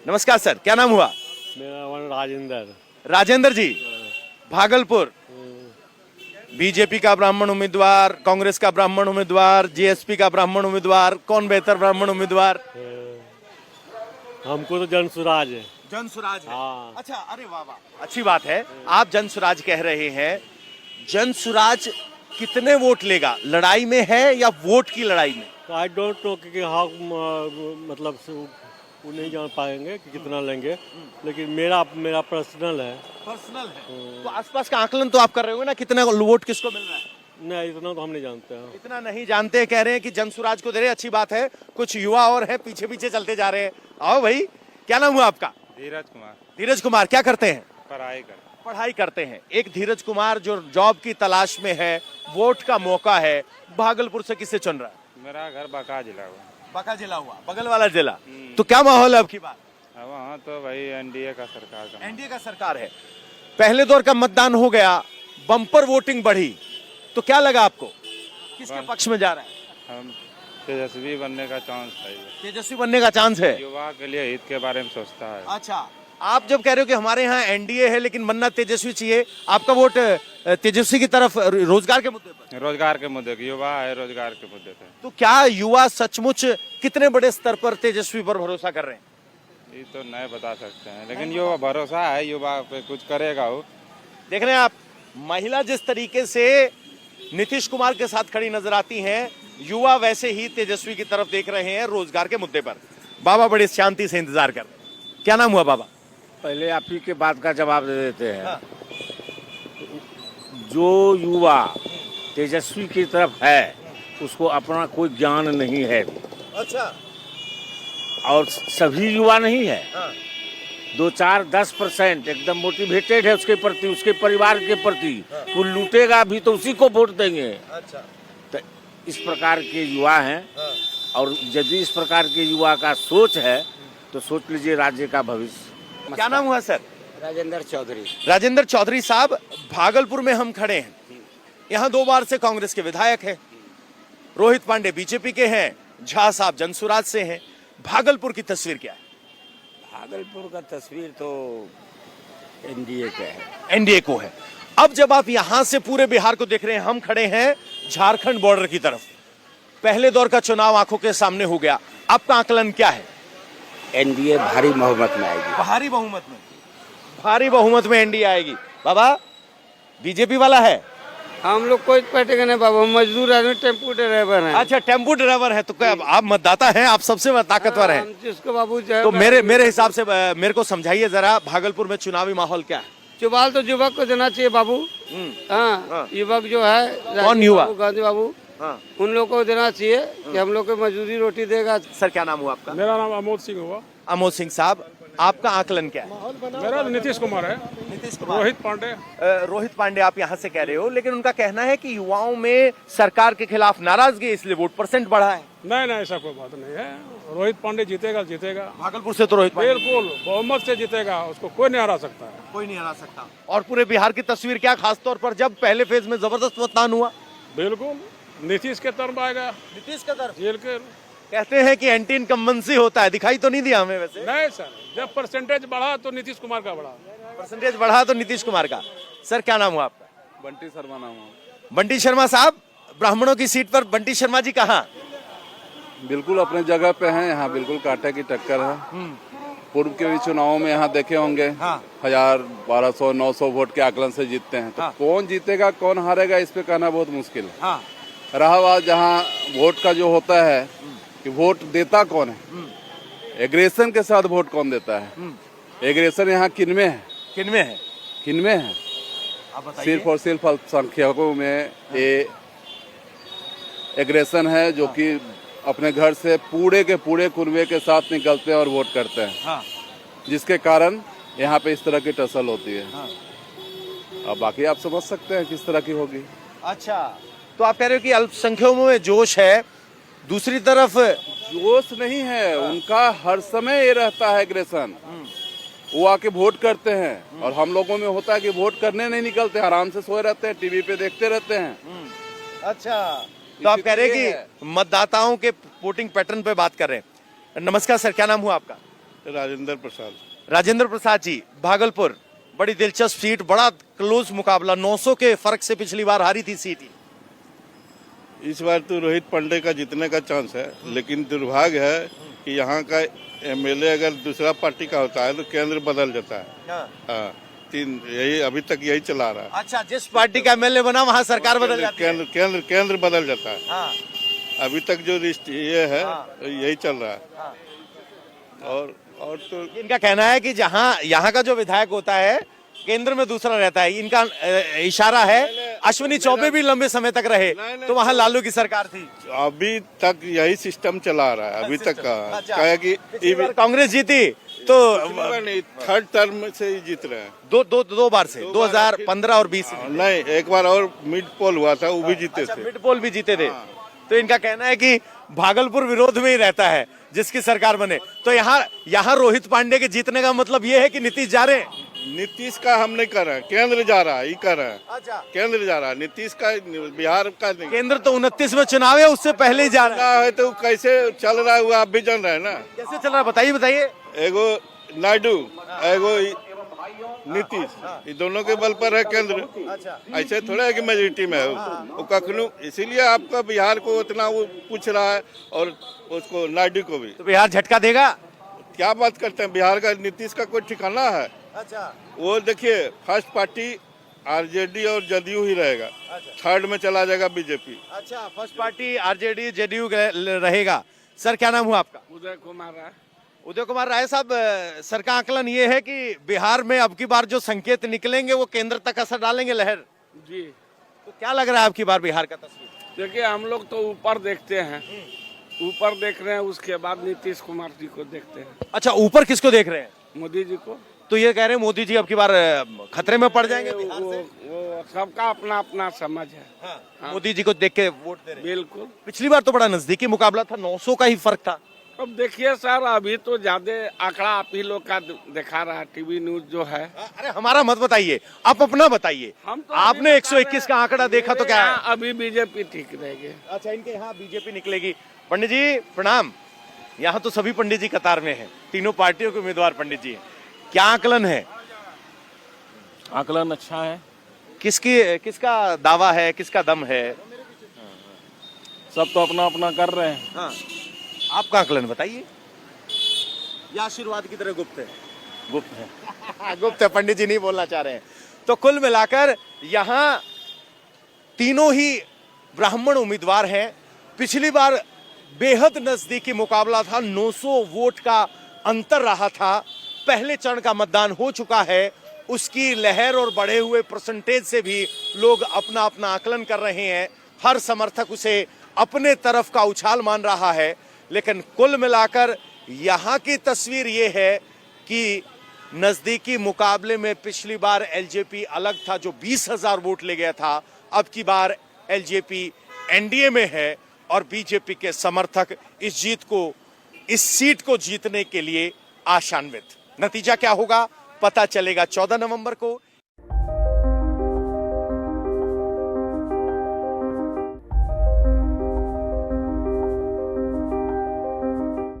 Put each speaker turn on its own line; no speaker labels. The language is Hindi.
नमस्कार सर, क्या नाम हुआ?
मेरा नाम राजेंद्र।
राजेंद्र जी, भागलपुर बीजेपी का ब्राह्मण उम्मीदवार, कांग्रेस का ब्राह्मण उम्मीदवार, जीएसपी का ब्राह्मण उम्मीदवार, कौन बेहतर ब्राह्मण उम्मीदवार?
हमको तो जन सुराज है।
जन सुराज है।
हाँ।
अच्छा, अरे वाह वाह, अच्छी बात है। आप जन सुराज कह रहे हैं। जन सुराज कितने वोट लेगा? लड़ाई में है या वोट की लड़ाई में?
आई डोंट नो कि हाँ मतलब वो नहीं जान पाएंगे कि कितना लेंगे, लेकिन मेरा पर्सनल है।
पर्सनल है तो आसपास का आकलन तो आप कर रहे हो ना, कितना वोट किसको मिल रहा है?
नहीं, इतना तो हम नहीं जानते हैं।
इतना नहीं जानते, कह रहे हैं कि जन सुराज को दे रहे। अच्छी बात है। कुछ युवा और है पीछे पीछे चलते जा रहे हैं। आओ भाई, क्या नाम हुआ आपका?
धीरज कुमार।
धीरज कुमार, क्या करते हैं?
पढ़ाई
करते हैं। एक धीरज कुमार जो जॉब की तलाश में है, वोट का मौका है, भागलपुर से किसे चुन रहा है?
मेरा घर बांका जिला हुआ।
बांका जिला हुआ, बगल वाला जिला। तो क्या माहौल है अब की बार?
वहाँ तो भाई एनडीए का
सरकार है। पहले दौर का मतदान हो गया, बम्पर वोटिंग बढ़ी, तो क्या लगा आपको, किसके पक्ष में जा रहा है?
हम तेजस्वी बनने का चांस है।
तेजस्वी बनने का चांस है।
युवा के लिए हित के बारे में सोचता है।
अच्छा, आप जब कह रहे हो कि हमारे यहाँ एनडीए है लेकिन बनना तेजस्वी चाहिए, आपका वोट तेजस्वी की तरफ रोजगार के मुद्दे पर?
रोजगार के मुद्दे, युवा है रोजगार के मुद्दे पे।
तो क्या युवा सचमुच कितने बड़े स्तर पर तेजस्वी पर भरोसा कर रहे हैं?
ये तो नहीं बता सकते हैं, लेकिन युवा भरोसा है, युवा पे कुछ करेगा वो।
देख रहे हैं आप, महिला जिस तरीके से नीतीश कुमार के साथ खड़ी नजर आती हैं, युवा वैसे ही तेजस्वी की तरफ देख रहे हैं रोजगार के मुद्दे पर। बाबा बड़ी शांति से इंतजार कर रहे हैं। क्या नाम हुआ बाबा?
पहले आप ही के बात का जवाब दे देते हैं।
हाँ।
जो युवा तेजस्वी की तरफ है उसको अपना कोई ज्ञान नहीं है।
अच्छा।
और सभी युवा नहीं है।
हाँ।
2-4-10% एकदम मोटिवेटेड है उसके प्रति, उसके परिवार के प्रति। वो लूटेगा भी तो उसी को वोट देंगे।
अच्छा।
तो इस प्रकार के युवा हैं। और यदि इस प्रकार के युवा का सोच है तो सोच लीजिए राज्य का भविष्य।
क्या नाम हुआ सर?
राजेंद्र चौधरी।
राजेंद्र चौधरी साहब, भागलपुर में हम खड़े हैं। यहाँ 2 बार से कांग्रेस के विधायक हैं, रोहित पांडे बीजेपी के हैं, झा साहब जनसुराज से हैं। भागलपुर की तस्वीर क्या है?
भागलपुर का तस्वीर तो एनडीए का है।
एनडीए को है। अब जब आप यहां से पूरे बिहार को देख रहे हैं, हम खड़े हैं झारखंड बॉर्डर की तरफ। पहले दौर का चुनाव आंखों के सामने हो गया, आपका आकलन क्या है?
एनडीए भारी बहुमत में आएगी।
भारी बहुमत में एनडीए आएगी। बाबा, बीजेपी वाला है?
हम लोग कोई पार्टी का नहीं बाबू, मजदूर आदमी, टेम्पू ड्राइवर हैं।
अच्छा, टेम्पू ड्राइवर है। तो क्या आप मतदाता हैं? आप सबसे ताकतवर हैं।
जिसको बाबू
तो मेरे हिसाब से मेरे को समझाइए जरा, भागलपुर में चुनावी माहौल क्या है?
चुनाव तो युवक को देना चाहिए बाबू। हाँ, युवक जो है,
कौन युवा?
गांधी बाबू।
हाँ।
उन लोग को देना चाहिए कि हम लोग को मजदूरी रोटी देगा।
सर, क्या नाम हुआ आपका?
मेरा नाम अमोद सिंह हुआ।
अमोद सिंह साहब, आपका आकलन क्या है?
मेरा नीतीश कुमार है।
नीतीश कुमार।
रोहित
पांडे आप यहाँ से कह रहे हो, लेकिन उनका कहना है कि युवाओं में सरकार के खिलाफ नाराजगी है, इसलिए वोट परसेंट बढ़ा है।
नहीं, ऐसा कोई बात नहीं है। रोहित पांडे जीतेगा।
भागलपुर से तो रोहित पांडे
बिल्कुल बहुमत से जीतेगा, उसको कोई नहीं हरा सकता है।
कोई नहीं हरा सकता। और पूरे बिहार की तस्वीर क्या, खासतौर पर जब पहले फेज में जबरदस्त मतदान हुआ?
बिल्कुल नीतीश के तरफ आएगा।
नीतीश का तरफ
बिल्कुल।
कहते हैं कि एंटी इनकम्बेंसी होता है, दिखाई तो नहीं दिया हमें वैसे।
नहीं सर, जब परसेंटेज बढ़ा तो नीतीश कुमार का बढ़ा।
परसेंटेज बढ़ा तो नीतीश कुमार का। सर, क्या नाम हुआ आपका?
बंटी शर्मा नाम हुआ।
बंटी शर्मा साहब, ब्राह्मणों की सीट पर बंटी शर्मा जी कहाँ?
बिल्कुल अपने जगह पे हैं। यहाँ बिल्कुल कांटे की टक्कर है। पूर्व के भी चुनावों में यहाँ देखे होंगे। 1000, 1200, 900 वोट के आकलन से जीतते हैं। तो कौन जीतेगा कौन हारेगा इस पे कहना बहुत मुश्किल है। रहा बात जहाँ वोट का जो होता है कि वोट देता कौन है, एग्रेशन के साथ वोट कौन देता है, एग्रेशन यहाँ किनमें है? सिर्फ और सिर्फ अल्पसंख्यकों में ये एग्रेशन है, जो कि अपने घर से पूरे के पूरे कुनबे के साथ निकलते हैं और वोट करते हैं। जिसके कारण यहाँ पे इस तरह की टसल होती है। अब बाकी आप समझ सकते हैं किस तरह की होगी।
अच्छा, तो आप कह रहे हो कि अल्पसंख्यकों में जोश है, दूसरी तरफ
जोश नहीं है उनका। हर समय ये रहता है एग्रेशन। वो आके वोट करते हैं और हम लोगों में होता है कि वोट करने नहीं निकलते, आराम से सोए रहते हैं, टीवी पे देखते रहते हैं।
अच्छा, तो आप कह रहे हैं कि मतदाताओं के वोटिंग पैटर्न पे बात कर रहे हैं। नमस्कार सर, क्या नाम हुआ आपका?
राजेंद्र प्रसाद।
राजेंद्र प्रसाद जी, भागलपुर, बड़ी दिलचस्प सीट, बड़ा क्लोज मुकाबला, 900 के फर्क से पिछली बार हारी थी सीट।
इस बार तो रोहित पांडे का जीतने का चांस है, लेकिन दुर्भाग्य है कि यहाँ का एमएलए अगर दूसरा पार्टी का होता है तो केंद्र बदल जाता है। हाँ, यही अभी तक यही चला रहा है।
अच्छा, जिस पार्टी का एमएलए बना वहाँ सरकार बदल जाती है।
केंद्र बदल जाता है।
हाँ।
अभी तक जो ये है यही चल रहा है। और तो
इनका कहना है कि जहाँ यहाँ का जो विधायक होता है केंद्र में दूसरा रहता है। इनका इशारा है अश्विनी चौबे भी लंबे समय तक रहे तो वहाँ लालू की सरकार थी।
अभी तक यही सिस्टम चला रहा है अभी तक का।
अच्छा।
क्या है कि
कांग्रेस जीती तो
नहीं, थर्ड टर्म से ही जीत रहे हैं।
दो बार से 2015 और 20
नहीं, एक बार और मिड पोल हुआ था, वो भी जीते थे।
मिड पोल भी जीते थे। तो इनका कहना है कि भागलपुर विरोध में ही रहता है जिसकी सरकार बने। तो यहाँ रोहित पांडे के जीतने का मतलब ये है कि नीतीश जा रहे हैं।
नीतीश का हम नहीं कर रहे हैं, केंद्र जा रहा है, ये कर रहे हैं।
अच्छा,
केंद्र जा रहा है, नीतीश का बिहार का नहीं।
केंद्र तो 29 में चुनाव है, उससे पहले ही जा रहा
है तो कैसे चल रहा है वो आप भी जान रहे हैं ना।
कैसे चल रहा है बताइए।
एगो नायडू, एगो नीतीश, ये दोनों के बल पर है केंद्र। ऐसे थोड़ा है कि मेजोरिटी में है वो कखनू। इसीलिए आपका बिहार को उतना वो पूछ रहा है और उसको नायडू को भी।
तो बिहार झटका देगा।
क्या बात करते हैं, बिहार का नीतीश का कोई ठिकाना है?
अच्छा,
वो देखिए फर्स्ट पार्टी आरजेडी और जदयू ही रहेगा। थर्ड में चला जाएगा बीजेपी।
अच्छा, फर्स्ट पार्टी आरजेडी जेडीयू रहेगा। सर, क्या नाम हुआ आपका?
उदय कुमार राय।
उदय कुमार राय साहब, सर का आकलन ये है कि बिहार में अब की बार जो संकेत निकलेंगे वो केंद्र तक असर डालेंगे लहर
जी।
तो क्या लग रहा है आपकी बार बिहार का तस्वीर?
देखिए, हम लोग तो ऊपर देखते हैं, ऊपर देख रहे हैं, उसके बाद नीतीश कुमार जी को देखते हैं।
अच्छा, ऊपर किसको देख रहे हैं?
मोदी जी को।
तो ये कह रहे हैं मोदी जी अब की बार खतरे में पड़ जाएंगे बिहार से?
वो सबका अपना अपना समझ है।
हाँ। मोदी जी को देख के वोट दे रहे हैं।
बिल्कुल।
पिछली बार तो बड़ा नजदीकी मुकाबला था, 900 का ही फर्क था।
अब देखिए सर, अभी तो ज्यादा आंकड़ा आप ही लोग का दिखा रहा है, टीवी न्यूज जो है।
अरे हमारा मत बताइए, आप अपना बताइए।
हम तो
आपने 121 का आंकड़ा देखा तो क्या है?
अभी बीजेपी ठीक रहेगी।
अच्छा, इनके यहाँ बीजेपी निकलेगी। पंडित जी प्रणाम। यहाँ तो सभी पंडित जी कतार में हैं, तीनों पार्टियों के उम्मीदवार पंडित जी हैं। क्या आकलन है?
आकलन अच्छा है।
किसका दावा है, किसका दम है?
सब तो अपना अपना कर रहे हैं।
हाँ। आपका आकलन बताइए। या आशीर्वाद की तरह गुप्त है?
गुप्त है।
गुप्त है, पंडित जी नहीं बोलना चाह रहे हैं। तो कुल मिलाकर यहाँ तीनों ही ब्राह्मण उम्मीदवार हैं। पिछली बार बेहद नजदीकी मुकाबला था, 900 वोट का अंतर रहा था। पहले चरण का मतदान हो चुका है, उसकी लहर और बढ़े हुए परसेंटेज से भी लोग अपना अपना आकलन कर रहे हैं। हर समर्थक उसे अपने तरफ का उछाल मान रहा है। लेकिन कुल मिलाकर यहाँ की तस्वीर ये है कि नजदीकी मुकाबले में पिछली बार एलजेपी अलग था, जो 20,000 वोट ले गया था। अब की बार एलजेपी एनडीए में है और बीजेपी के समर्थक इस सीट को जीतने के लिए आशान्वित। नतीजा क्या होगा पता चलेगा 14 नवंबर को।